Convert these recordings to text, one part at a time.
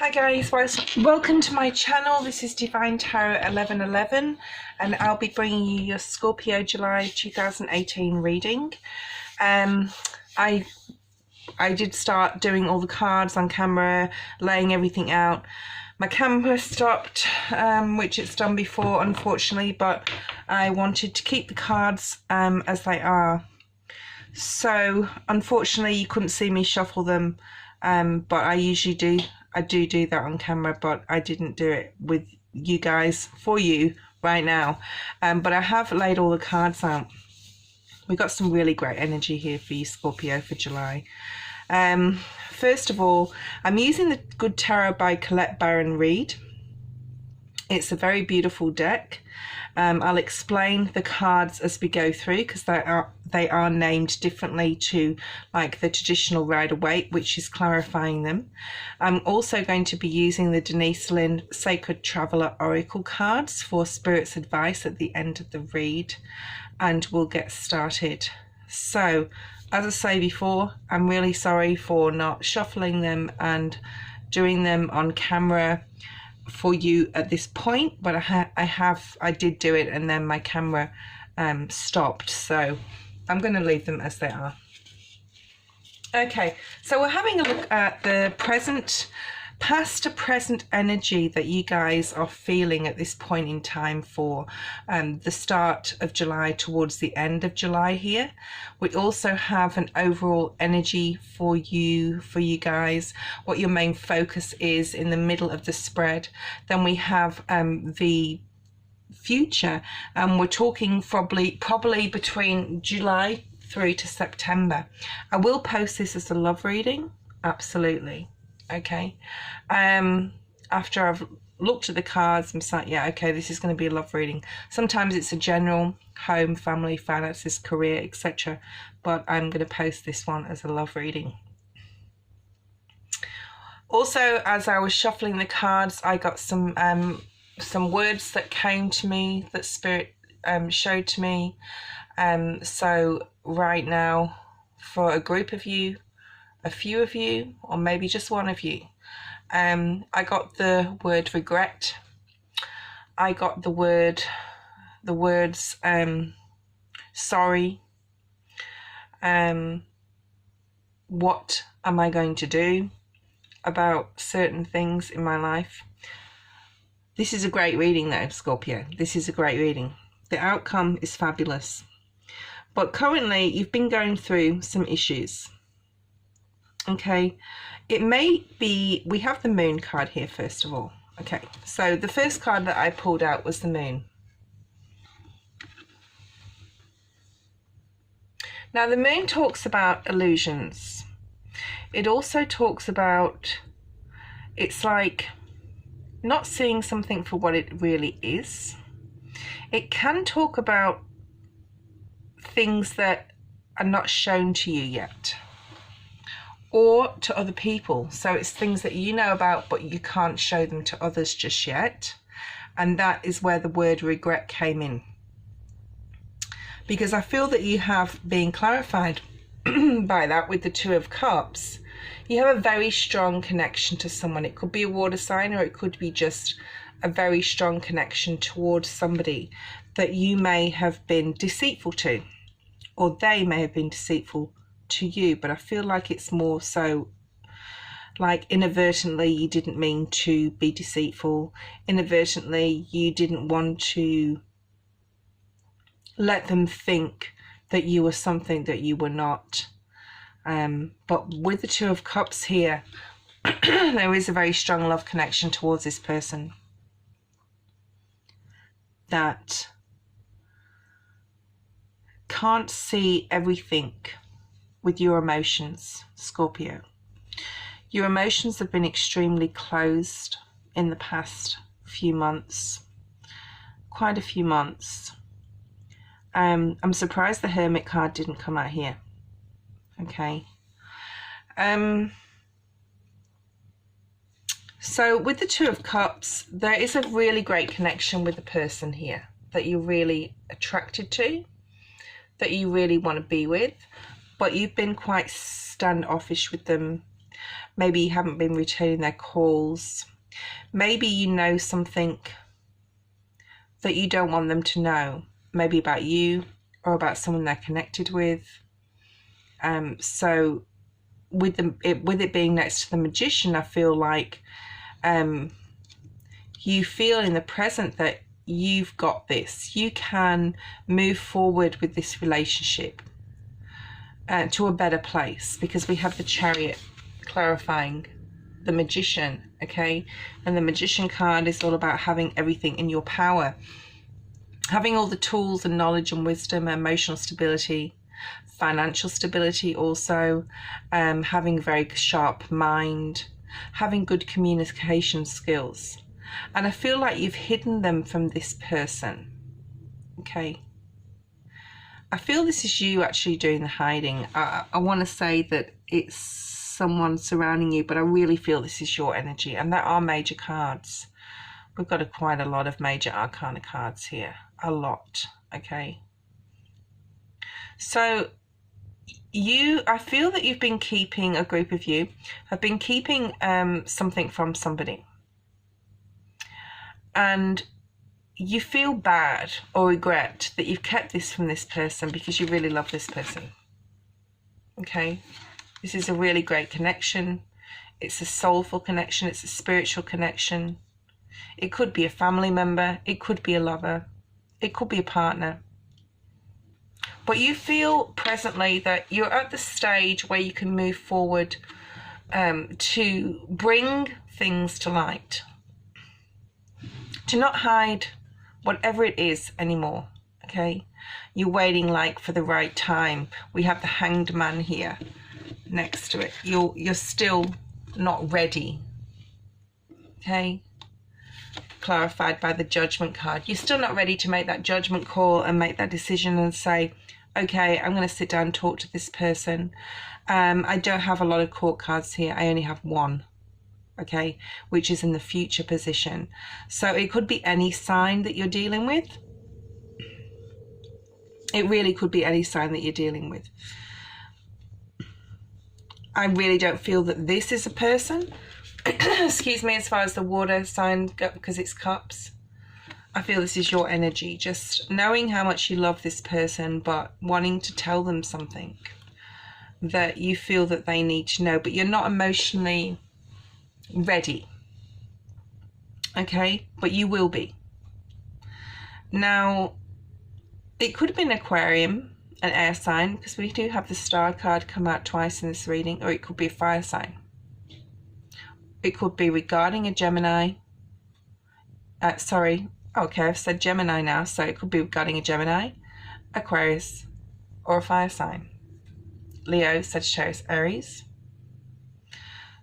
Hi guys, welcome to my channel. This is Divine Tarot 1111 and I'll be bringing you your Scorpio July 2018 reading. I did start doing all the cards on camera, laying everything out. My camera stopped, which it's done before unfortunately, but I wanted to keep the cards as they are. So unfortunately you couldn't see me shuffle them, but I usually do. I do that on camera, but I didn't do it with you guys for you right now. But I have laid all the cards out. We got some really great energy here for you, Scorpio, for July. First of all, I'm using the Good Tarot by Colete Baron-Reid. It's a very beautiful deck. I'll explain the cards as we go through because they are named differently to like the traditional Rider-Waite, which is clarifying them. I'm also going to be using the Denise Lynn Sacred Traveller Oracle cards for Spirit's advice at the end of the read, and we'll get started. So, as I say before, I'm really sorry for not shuffling them and doing them on camera for you at this point, but I did do it and then my camera stopped, so I'm going to leave them as they are. Okay, so we're having a look at the past to present energy that you guys are feeling at this point in time for the start of July towards the end of July here. We also have an overall energy for you guys, what your main focus is in the middle of the spread. Then we have the future, and we're talking probably between July through to September. I will post this as a love reading, absolutely. Okay, after I've looked at the cards, I'm like, yeah, okay, this is going to be a love reading. Sometimes it's a general home, family, finances, career, etc. But I'm going to post this one as a love reading. Also, as I was shuffling the cards, I got some words that came to me that Spirit showed to me. So right now, for a group of you, a few of you, or maybe just one of you, I got the word regret. I got the words sorry. What am I going to do about certain things in my life? This is a great reading though, Scorpio. This is a great reading. The outcome is fabulous. But currently you've been going through some issues. Okay, it may be, we have the moon card here first of all. Okay, so the first card that I pulled out was the moon. Now the moon talks about illusions. It also talks about, it's like not seeing something for what it really is. It can talk about things that are not shown to you yet, or to other people. So it's things that you know about but you can't show them to others just yet. And that is where the word regret came in, because I feel that you have been clarified by that with the Two of Cups. You have a very strong connection to someone. It could be a water sign, or it could be just a very strong connection towards somebody that you may have been deceitful to, or they may have been deceitful to you. But I feel like it's more so like inadvertently you didn't mean to be deceitful. Inadvertently you didn't want to let them think that you were something that you were not. But with the Two of Cups here, there is a very strong love connection towards this person that can't see everything with your emotions, Scorpio. Your emotions have been extremely closed in the past few months, quite a few months. I'm surprised the Hermit card didn't come out here. Okay. So with the Two of Cups, there is a really great connection with the person here that you're really attracted to, that you really want to be with, but you've been quite standoffish with them. Maybe you haven't been returning their calls. Maybe you know something that you don't want them to know, maybe about you or about someone they're connected with. So with it being next to the Magician, I feel like you feel in the present that you've got this. You can move forward with this relationship to a better place, because we have the Chariot clarifying the Magician, okay? And the Magician card is all about having everything in your power, having all the tools and knowledge and wisdom, emotional stability, financial stability also, having a very sharp mind, having good communication skills. And I feel like you've hidden them from this person, okay? I feel this is you actually doing the hiding. I want to say that it's someone surrounding you, but I really feel this is your energy. And there are major cards. We've got quite a lot of major arcana cards here. A lot, okay? So I feel that you've been keeping, a group of you have been keeping something from somebody. And you feel bad or regret that you've kept this from this person because you really love this person. Okay? This is a really great connection. It's a soulful connection. It's a spiritual connection. It could be a family member. It could be a lover. It could be a partner. But you feel presently that you're at the stage where you can move forward to bring things to light. To not hide whatever it is anymore, okay? You're waiting like for the right time. We have the Hanged Man here next to it. You're still not ready, okay? Clarified by the Judgment card. You're still not ready to make that judgment call and make that decision and say, okay, I'm going to sit down and talk to this person. I don't have a lot of court cards here. I only have one, okay, which is in the future position. So it could be any sign that you're dealing with. It really could be any sign that you're dealing with. I really don't feel that this is a person. Excuse me, as far as the water sign go, because it's cups. I feel this is your energy, just knowing how much you love this person, but wanting to tell them something that you feel that they need to know, but you're not emotionally ready, okay? But you will be. Now, it could have been Aquarium, an air sign, because we do have the Star card come out twice in this reading, or it could be a fire sign. It could be regarding a Gemini. Okay, I've said Gemini now, so it could be regarding a Gemini, Aquarius, or a fire sign. Leo, Sagittarius, Aries.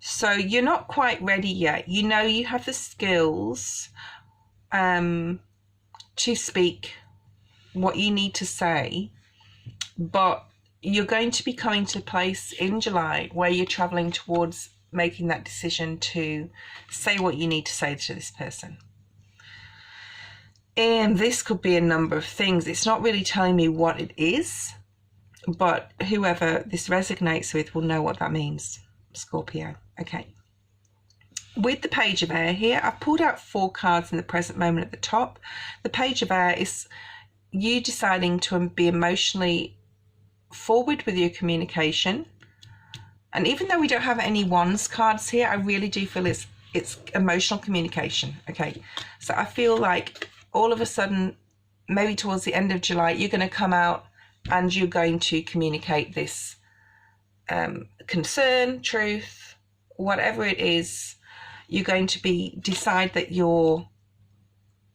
So you're not quite ready yet. You know you have the skills to speak what you need to say, but you're going to be coming to a place in July where you're traveling towards making that decision to say what you need to say to this person. And this could be a number of things. It's not really telling me what it is, but whoever this resonates with will know what that means. Scorpio. Okay. With the Page of Air here, I've pulled out 4 cards in the present moment at the top. The Page of Air is you deciding to be emotionally forward with your communication. And even though we don't have any wands cards here, I really do feel it's emotional communication. Okay. So I feel like all of a sudden, maybe towards the end of July, you're going to come out and you're going to communicate this concern, truth, whatever it is. You're going to decide that you're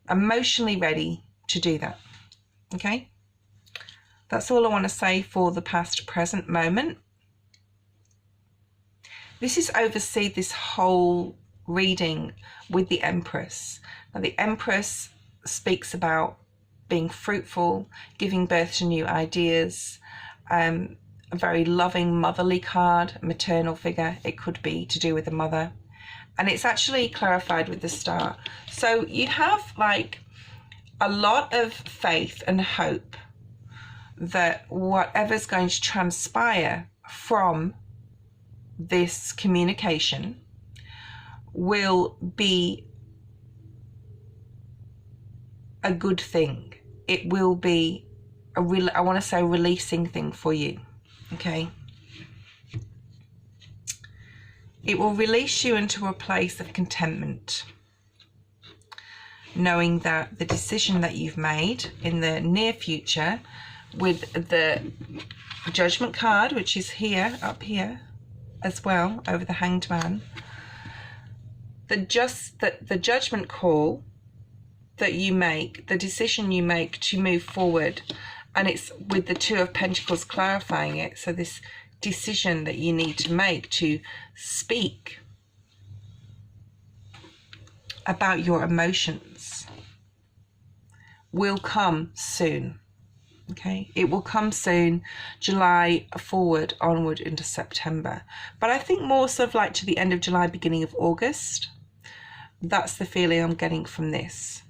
emotionally ready to do that. Okay? That's all I want to say for the past present moment. This is oversee this whole reading with the Empress. Now the Empress speaks about being fruitful, giving birth to new ideas, a very loving motherly card, maternal figure. It could be to do with the mother. And it's actually clarified with the Star. So you have like a lot of faith and hope that whatever's going to transpire from this communication will be a good thing. It will be I want to say, releasing thing for you. Okay. It will release you into a place of contentment, knowing that the decision that you've made in the near future, with the Judgment card, which is here, up here as well, over the Hanged Man, the judgment call that you make, the decision you make to move forward, and it's with the Two of Pentacles clarifying it. So this decision that you need to make to speak about your emotions will come soon. Okay, it will come soon, July forward, onward into September. But I think more sort of like to the end of July, beginning of August. That's the feeling I'm getting from this.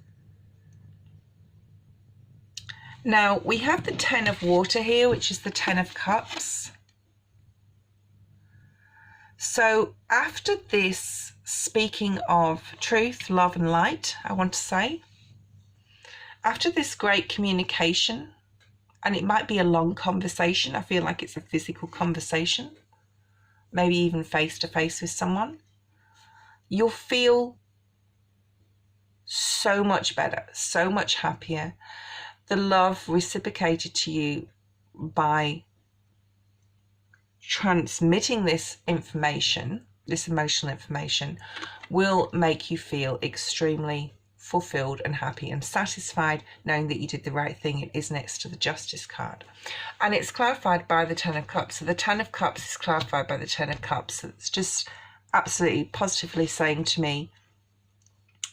Now, we have the Ten of Water here, which is the Ten of Cups. So after this, speaking of truth, love and light, I want to say, after this great communication, and it might be a long conversation, I feel like it's a physical conversation, maybe even face to face with someone, you'll feel so much better, so much happier. The love reciprocated to you by transmitting this information, this emotional information, will make you feel extremely fulfilled and happy and satisfied, knowing that you did the right thing. It is next to the Justice card, and it's clarified by the Ten of Cups. So the Ten of Cups is clarified by the Ten of Cups. So it's just absolutely positively saying to me,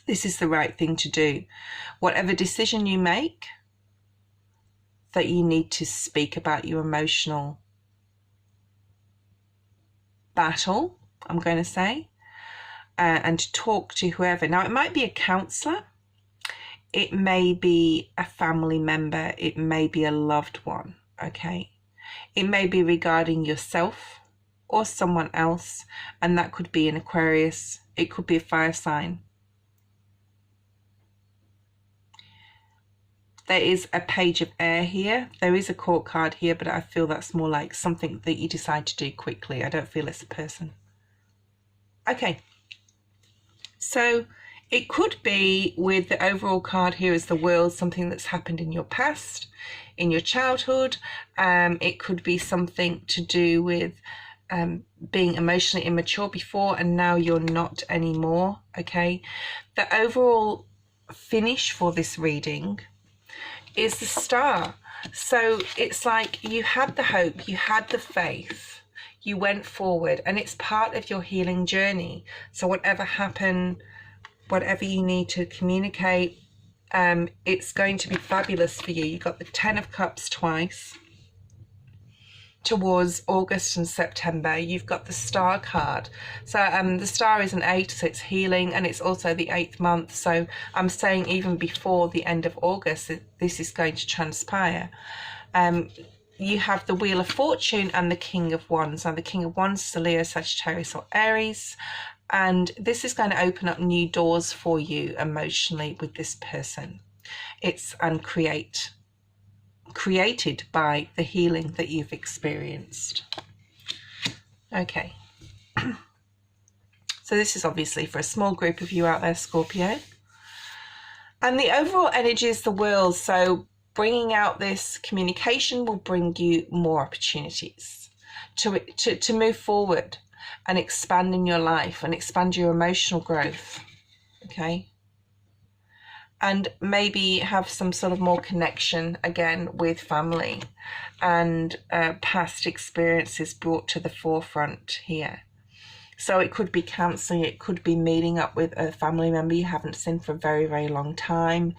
this is the right thing to do. Whatever decision you make, that you need to speak about your emotional battle, I'm going to say, and to talk to whoever. Now, it might be a counsellor, it may be a family member, it may be a loved one, okay? It may be regarding yourself or someone else, and that could be an Aquarius, it could be a fire sign. There is a Page of Air here. There is a Court card here, but I feel that's more like something that you decide to do quickly. I don't feel it's a person. Okay. So it could be, with the overall card here as the World, something that's happened in your past, in your childhood. It could be something to do with being emotionally immature before and now you're not anymore. Okay. The overall finish for this reading is the Star. So it's like you had the hope, you had the faith, you went forward, and it's part of your healing journey. So whatever happened, whatever you need to communicate, it's going to be fabulous for you. You got the Ten of Cups twice towards August and September. You've got the Star card. So the Star is an 8, so it's healing, and it's also the 8th month. So I'm saying even before the end of August, this is going to transpire. You have the Wheel of Fortune and the King of Wands. Now the King of Wands is a Leo, Sagittarius or Aries, and this is going to open up new doors for you emotionally with this person. It's created by the healing that you've experienced. Okay. So this is obviously for a small group of you out there, Scorpio. And the overall energy is the World. So bringing out this communication will bring you more opportunities to move forward and expand in your life and expand your emotional growth. Okay. And maybe have some sort of more connection again with family and past experiences brought to the forefront here. So it could be counselling, it could be meeting up with a family member you haven't seen for a very, very long time,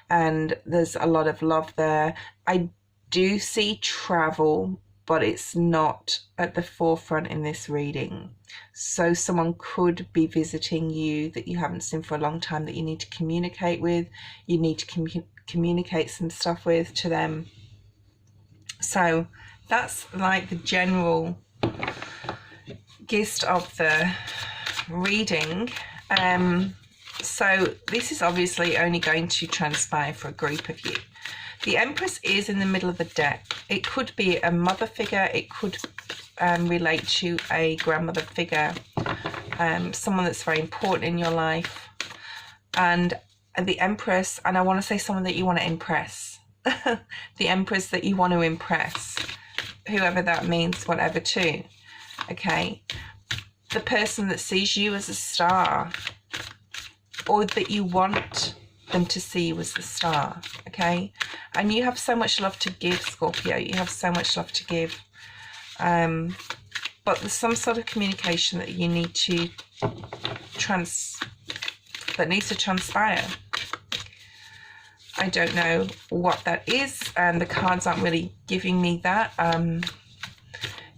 and there's a lot of love there. I do see travel, but it's not at the forefront in this reading. So someone could be visiting you that you haven't seen for a long time that you need to communicate with. You need to communicate some stuff with to them. So that's like the general gist of the reading. So this is obviously only going to transpire for a group of you. The Empress is in the middle of the deck. It could be a mother figure. It could relate to a grandmother figure, someone that's very important in your life. And the Empress, and I want to say someone that you want to impress. The Empress that you want to impress, whoever that means, whatever too. Okay, the person that sees you as a star, or that you want them to see you as the star. Okay, and you have so much love to give, Scorpio. You have so much love to give, but there's some sort of communication that you need to needs to transpire. I don't know what that is, and the cards aren't really giving me that.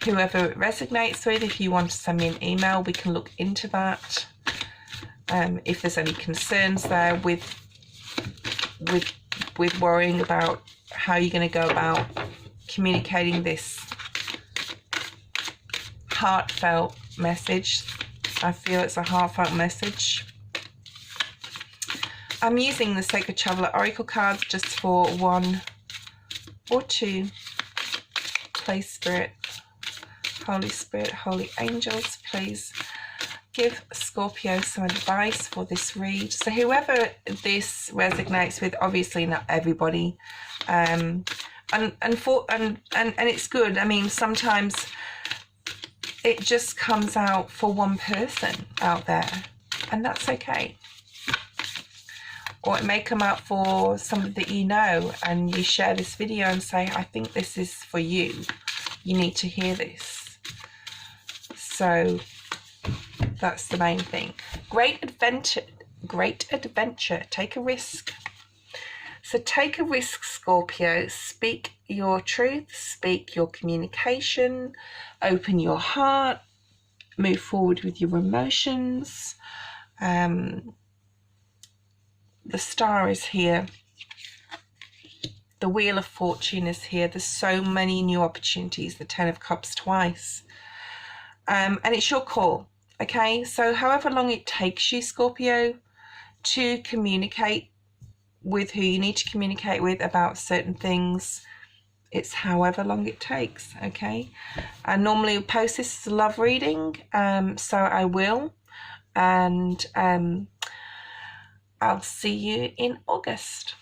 Whoever it resonates with, if you want to send me an email, we can look into that. If there's any concerns there with worrying about how you're going to go about communicating this heartfelt message. I feel it's a heartfelt message. I'm using the Sacred Traveler Oracle cards just for 1 or 2. Please, Spirit, Holy Angels, please give Scorpio some advice for this read. So whoever this resonates with, obviously not everybody, and it's good. I mean, sometimes it just comes out for one person out there, and that's okay. Or it may come out for somebody that you know, and you share this video and say, I think this is for you. You need to hear this. So that's the main thing. Great adventure. Take a risk. So take a risk, Scorpio. Speak your truth. Speak your communication. Open your heart. Move forward with your emotions. The Star is here. The Wheel of Fortune is here. There's so many new opportunities. The 10 of Cups twice. And it's your call. Okay, so however long it takes you, Scorpio, to communicate with who you need to communicate with about certain things, it's however long it takes. Okay, and normally I post this as a love reading, so I will, and I'll see you in August.